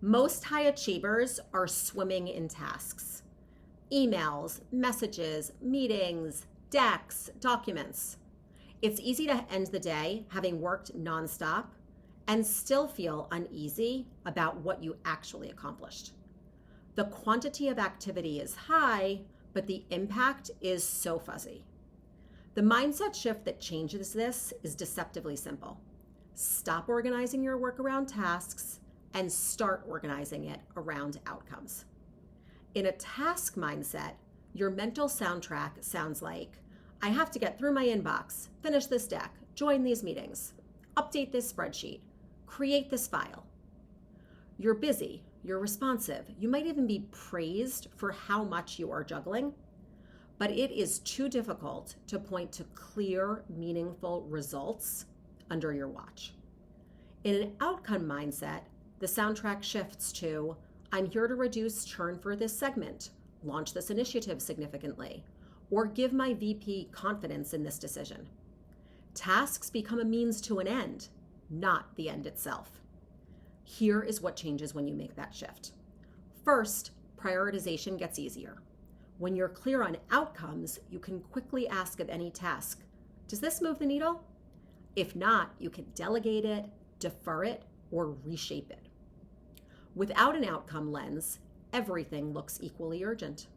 Most high achievers are swimming in tasks. Emails, messages, meetings, decks, documents. It's easy to end the day having worked nonstop and still feel uneasy about what you actually accomplished. The quantity of activity is high, but the impact is so fuzzy. The mindset shift that changes this is deceptively simple. Stop organizing your work around tasks and start organizing it around outcomes. In a task mindset, your mental soundtrack sounds like, I have to get through my inbox, finish this deck, join these meetings, update this spreadsheet, create this file. You're busy, you're responsive, you might even be praised for how much you are juggling, but it is too difficult to point to clear, meaningful results under your watch. In an outcome mindset, the soundtrack shifts to, I'm here to reduce churn for this segment, launch this initiative significantly, or give my VP confidence in this decision. Tasks become a means to an end, not the end itself. Here is what changes when you make that shift. First, prioritization gets easier. When you're clear on outcomes, you can quickly ask of any task, does this move the needle? If not, you can delegate it, defer it, or reshape it. Without an outcome lens, everything looks equally urgent.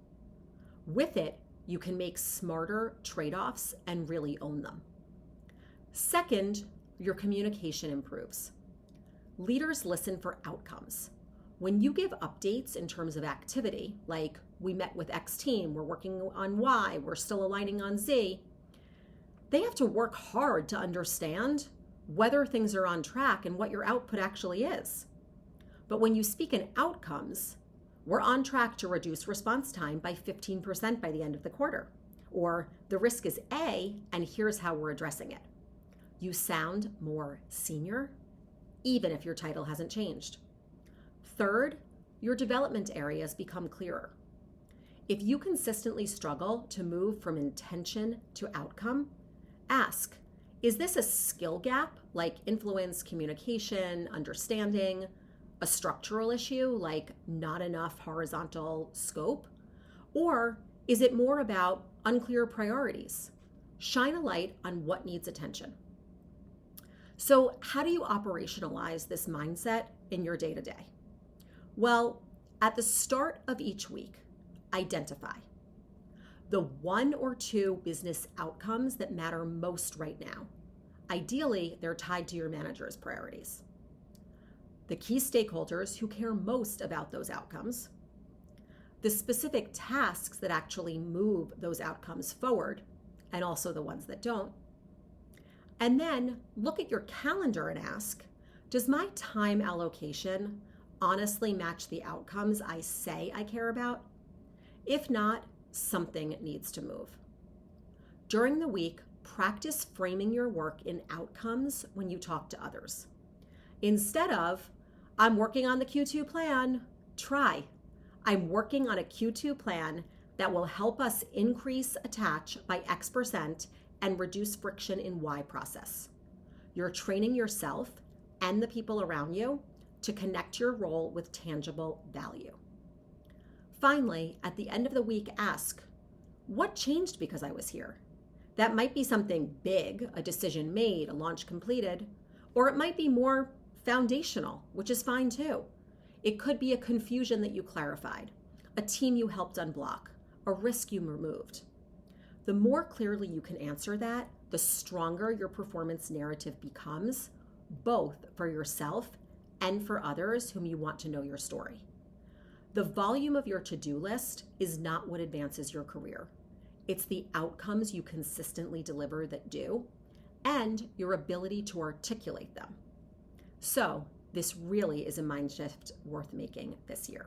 With it, you can make smarter trade-offs and really own them. Second, your communication improves. Leaders listen for outcomes. When you give updates in terms of activity, like we met with X team, we're working on Y, we're still aligning on Z, they have to work hard to understand whether things are on track and what your output actually is. But when you speak in outcomes, we're on track to reduce response time by 15% by the end of the quarter. Or the risk is A, and here's how we're addressing it. You sound more senior, even if your title hasn't changed. Third, your development areas become clearer. If you consistently struggle to move from intention to outcome, ask, is this a skill gap like influence, communication, understanding, a structural issue like not enough horizontal scope? Or is it more about unclear priorities? Shine a light on what needs attention. So how do you operationalize this mindset in your day-to-day? Well, at the start of each week, identify the 1 or 2 business outcomes that matter most right now. Ideally, they're tied to your manager's priorities. The key stakeholders who care most about those outcomes, the specific tasks that actually move those outcomes forward, and also the ones that don't. And then look at your calendar and ask, does my time allocation honestly match the outcomes I say I care about? If not, something needs to move. During the week, practice framing your work in outcomes when you talk to others. Instead of, I'm working on the Q2 plan, try, I'm working on a Q2 plan that will help us increase attach by X% and reduce friction in Y process. You're training yourself and the people around you to connect your role with tangible value. Finally, at the end of the week, ask, what changed because I was here? That might be something big, a decision made, a launch completed, or it might be more foundational, which is fine too. It could be a confusion that you clarified, a team you helped unblock, a risk you removed. The more clearly you can answer that, the stronger your performance narrative becomes, both for yourself and for others whom you want to know your story. The volume of your to-do list is not what advances your career. It's the outcomes you consistently deliver that do, and your ability to articulate them. So this really is a mind shift worth making this year.